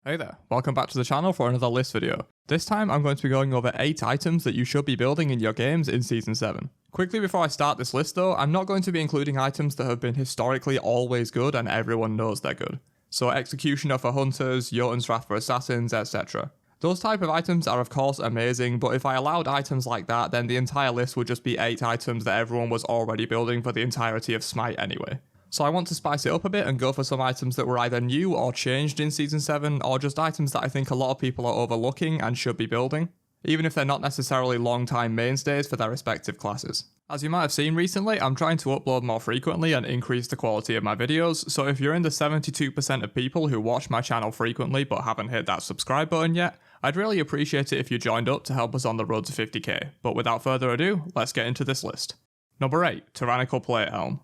Hey there, welcome back to the channel for another list video. This time I'm going to be going over 8 items that you should be building in your games in Season 7. Quickly before I start this list though, I'm not going to be including items that have been historically always good and everyone knows they're good. So Executioner for Hunters, Jotun's Wrath for Assassins, etc. Those type of items are of course amazing, but if I allowed items like that, then the entire list would just be 8 items that everyone was already building for the entirety of Smite anyway. So I want to spice it up a bit and go for some items that were either new or changed in Season 7, or just items that I think a lot of people are overlooking and should be building, even if they're not necessarily long-time mainstays for their respective classes. As you might have seen recently, I'm trying to upload more frequently and increase the quality of my videos, so if you're in the 72% of people who watch my channel frequently but haven't hit that subscribe button yet, I'd really appreciate it if you joined up to help us on the road to 50k, but without further ado, let's get into this list. Number 8, Tyrannical Plate Helm.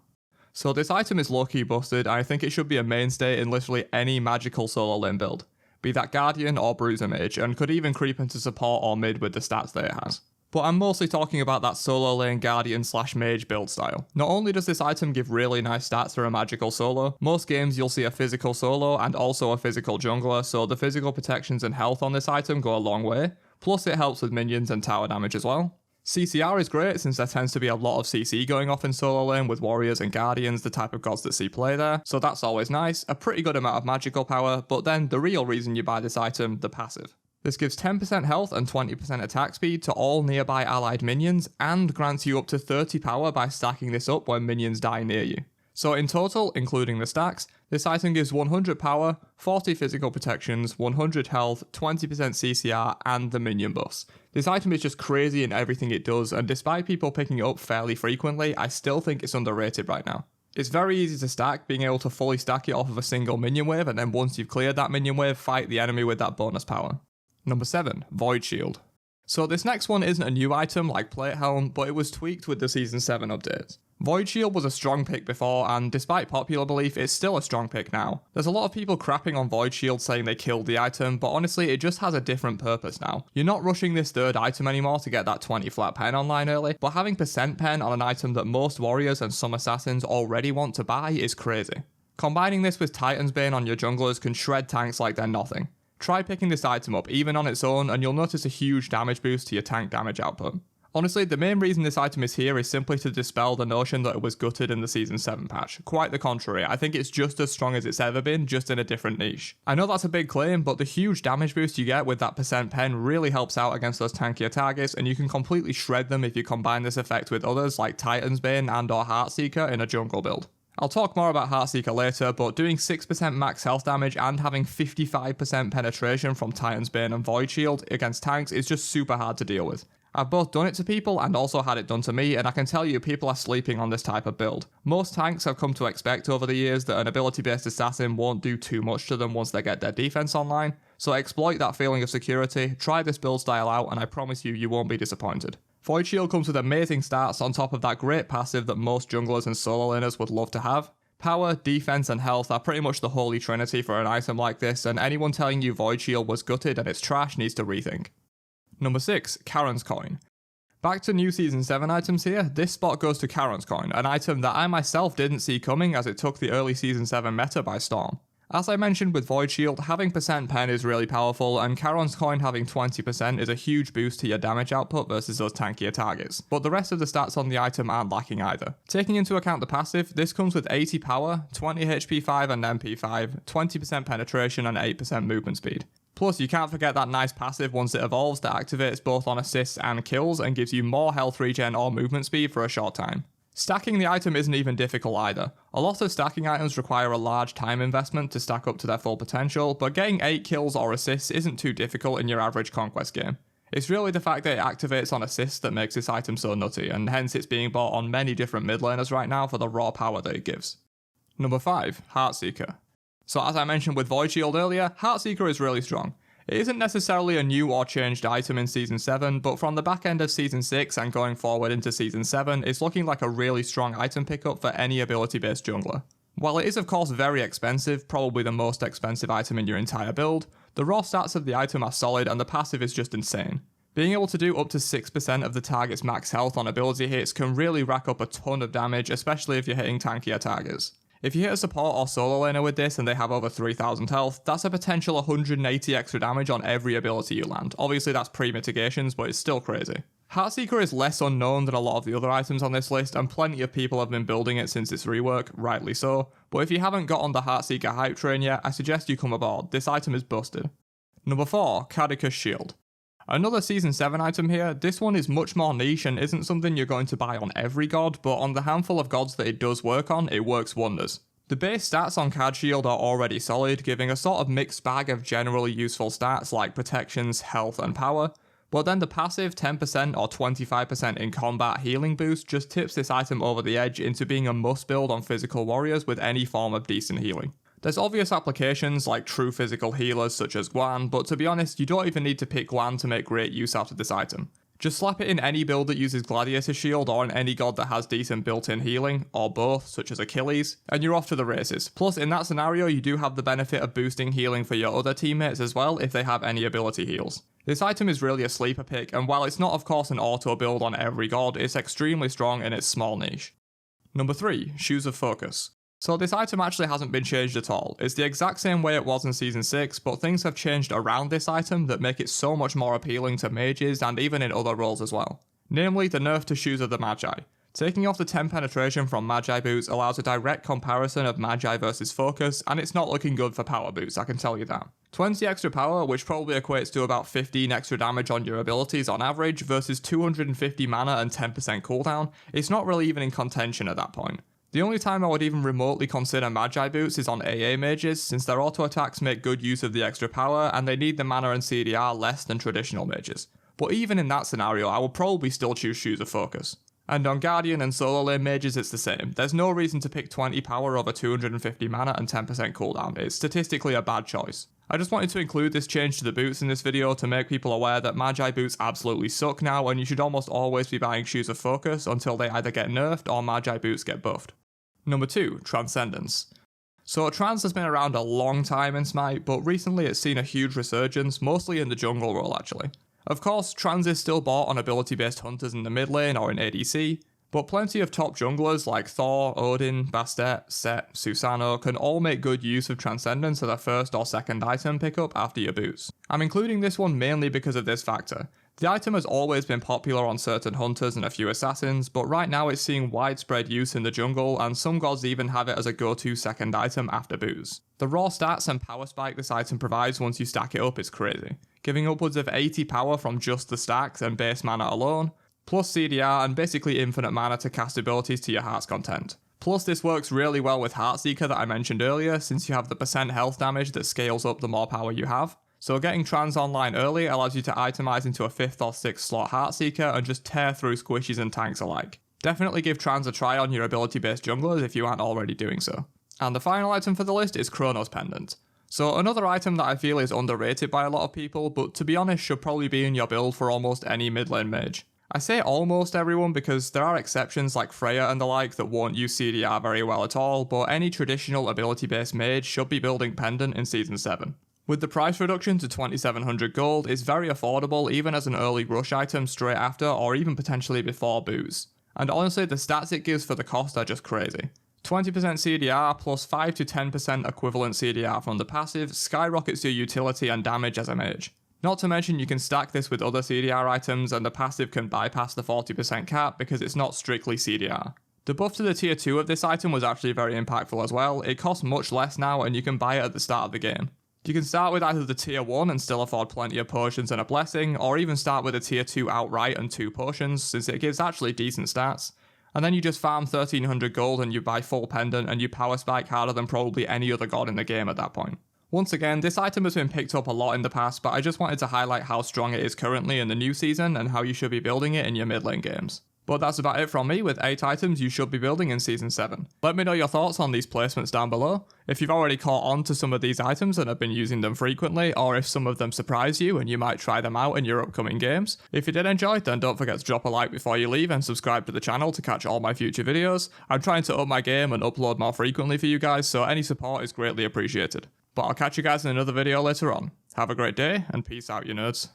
So this item is low-key busted, and I think it should be a mainstay in literally any magical solo lane build, be that Guardian or Bruiser Mage, and could even creep into support or mid with the stats that it has. But I'm mostly talking about that solo lane Guardian / Mage build style. Not only does this item give really nice stats for a magical solo, most games you'll see a physical solo and also a physical jungler, so the physical protections and health on this item go a long way, plus it helps with minions and tower damage as well. CCR is great since there tends to be a lot of CC going off in solo lane with warriors and guardians, the type of gods that see play there, so that's always nice, a pretty good amount of magical power, but then the real reason you buy this item, the passive. This gives 10% health and 20% attack speed to all nearby allied minions, and grants you up to 30 power by stacking this up when minions die near you. So in total, including the stacks, this item gives 100 power, 40 physical protections, 100 health, 20% CCR, and the minion buffs. This item is just crazy in everything it does, and despite people picking it up fairly frequently, I still think it's underrated right now. It's very easy to stack, being able to fully stack it off of a single minion wave, and then once you've cleared that minion wave, fight the enemy with that bonus power. Number 7, Void Shield. So this next one isn't a new item like Plate Helm, but it was tweaked with the Season 7 updates. Void Shield was a strong pick before, and despite popular belief, it's still a strong pick now. There's a lot of people crapping on Void Shield saying they killed the item, but honestly it just has a different purpose now. You're not rushing this third item anymore to get that 20 flat pen online early, but having percent pen on an item that most warriors and some assassins already want to buy is crazy. Combining this with Titan's Bane on your junglers can shred tanks like they're nothing. Try picking this item up even on its own and you'll notice a huge damage boost to your tank damage output. Honestly, the main reason this item is here is simply to dispel the notion that it was gutted in the Season 7 patch. Quite the contrary, I think it's just as strong as it's ever been, just in a different niche. I know that's a big claim, but the huge damage boost you get with that percent pen really helps out against those tankier targets, and you can completely shred them if you combine this effect with others like Titan's Bane and or Heartseeker in a jungle build. I'll talk more about Heartseeker later, but doing 6% max health damage and having 55% penetration from Titan's Bane and Void Shield against tanks is just super hard to deal with. I've both done it to people and also had it done to me, and I can tell you people are sleeping on this type of build. Most tanks have come to expect over the years that an ability-based assassin won't do too much to them once they get their defense online, so exploit that feeling of security, try this build style out, and I promise you, you won't be disappointed. Void Shield comes with amazing stats on top of that great passive that most junglers and solo laners would love to have. Power, defense, and health are pretty much the holy trinity for an item like this, and anyone telling you Void Shield was gutted and it's trash needs to rethink. Number 6, Karon's Coin. Back to new Season 7 items here, this spot goes to Karon's Coin, an item that I myself didn't see coming as it took the early Season 7 meta by storm. As I mentioned with Void Shield, having percent pen is really powerful, and Karon's Coin having 20% is a huge boost to your damage output versus those tankier targets, but the rest of the stats on the item aren't lacking either. Taking into account the passive, this comes with 80 power, 20 HP 5 and MP 5, 20% penetration and 8% movement speed. Plus, you can't forget that nice passive once it evolves that activates both on assists and kills and gives you more health regen or movement speed for a short time. Stacking the item isn't even difficult either. A lot of stacking items require a large time investment to stack up to their full potential, but getting 8 kills or assists isn't too difficult in your average conquest game. It's really the fact that it activates on assists that makes this item so nutty, and hence it's being bought on many different mid laners right now for the raw power that it gives. Number 5, Heartseeker. So as I mentioned with Void Shield earlier, Heartseeker is really strong. It isn't necessarily a new or changed item in Season 7, but from the back end of Season 6 and going forward into Season 7, it's looking like a really strong item pickup for any ability-based jungler. While it is of course very expensive, probably the most expensive item in your entire build, the raw stats of the item are solid and the passive is just insane. Being able to do up to 6% of the target's max health on ability hits can really rack up a ton of damage, especially if you're hitting tankier targets. If you hit a support or solo laner with this and they have over 3000 health, that's a potential 180 extra damage on every ability you land. Obviously that's pre-mitigations, but it's still crazy. Heartseeker is less unknown than a lot of the other items on this list, and plenty of people have been building it since its rework, rightly so, but if you haven't got on the Heartseeker hype train yet, I suggest you come aboard. This item is busted. Number 4, Caduceus Shield. Another Season 7 item here. This one is much more niche and isn't something you're going to buy on every god, but on the handful of gods that it does work on, it works wonders. The base stats on Cad Shield are already solid, giving a sort of mixed bag of generally useful stats like protections, health and power, but then the passive 10% or 25% in combat healing boost just tips this item over the edge into being a must build on physical warriors with any form of decent healing. There's obvious applications like true physical healers such as Guan, but to be honest, you don't even need to pick Guan to make great use out of this item. Just slap it in any build that uses Gladiator Shield or in any god that has decent built-in healing, or both, such as Achilles, and you're off to the races. Plus, in that scenario, you do have the benefit of boosting healing for your other teammates as well if they have any ability heals. This item is really a sleeper pick, and while it's not of course an auto build on every god, it's extremely strong in its small niche. Number 3, Shoes of Focus. So this item actually hasn't been changed at all. It's the exact same way it was in Season 6, but things have changed around this item that make it so much more appealing to mages and even in other roles as well. Namely, the nerf to Shoes of the Magi. Taking off the 10 penetration from Magi boots allows a direct comparison of Magi versus Focus, and it's not looking good for power boots, I can tell you that. 20 extra power, which probably equates to about 15 extra damage on your abilities on average, versus 250 mana and 10% cooldown, it's not really even in contention at that point. The only time I would even remotely consider Magi boots is on AA mages, since their auto attacks make good use of the extra power and they need the mana and CDR less than traditional mages. But even in that scenario, I would probably still choose Shoes of Focus. And on Guardian and solo lane mages it's the same. There's no reason to pick 20 power over 250 mana and 10% cooldown, it's statistically a bad choice. I just wanted to include this change to the boots in this video to make people aware that Magi boots absolutely suck now and you should almost always be buying Shoes of Focus until they either get nerfed or Magi boots get buffed. Number 2, Transcendence. So Trans has been around a long time in Smite, but recently it's seen a huge resurgence, mostly in the jungle role actually. Of course, Trans is still bought on ability based hunters in the mid lane or in ADC, but plenty of top junglers like Thor, Odin, Bastet, Set, Susano can all make good use of Transcendence as a first or second item pickup after your boots. I'm including this one mainly because of this factor. The item has always been popular on certain hunters and a few assassins, but right now it's seeing widespread use in the jungle and some gods even have it as a go-to second item after boots. The raw stats and power spike this item provides once you stack it up is crazy, giving upwards of 80 power from just the stacks and base mana alone, plus CDR and basically infinite mana to cast abilities to your heart's content. Plus this works really well with Heartseeker that I mentioned earlier since you have the percent health damage that scales up the more power you have. So getting Trans online early allows you to itemize into a 5th or 6th slot Heartseeker and just tear through squishies and tanks alike. Definitely give Trans a try on your ability based junglers if you aren't already doing so. And the final item for the list is Chronos pendant. So another item that I feel is underrated by a lot of people, but to be honest should probably be in your build for almost any mid lane mage. I say almost everyone because there are exceptions like Freya and the like that won't use CDR very well at all, but any traditional ability based mage should be building pendant in Season 7. With the price reduction to 2700 gold, it's very affordable even as an early rush item straight after or even potentially before boots. And honestly the stats it gives for the cost are just crazy. 20% CDR plus 5 to 10% equivalent CDR from the passive skyrockets your utility and damage as a mage. Not to mention you can stack this with other CDR items and the passive can bypass the 40% cap because it's not strictly CDR. The buff to the tier 2 of this item was actually very impactful as well. It costs much less now and you can buy it at the start of the game. You can start with either the tier 1 and still afford plenty of potions and a blessing, or even start with a tier 2 outright and 2 potions, since it gives actually decent stats. And then you just farm 1300 gold and you buy full pendant and you power spike harder than probably any other god in the game at that point. Once again, this item has been picked up a lot in the past, but I just wanted to highlight how strong it is currently in the new season and how you should be building it in your mid lane games. But that's about it from me with 8 items you should be building in Season 7. Let me know your thoughts on these placements down below. If you've already caught on to some of these items and have been using them frequently, or if some of them surprise you and you might try them out in your upcoming games. If you did enjoy, then don't forget to drop a like before you leave and subscribe to the channel to catch all my future videos. I'm trying to up my game and upload more frequently for you guys, so any support is greatly appreciated. But I'll catch you guys in another video later on. Have a great day, and peace out you nerds.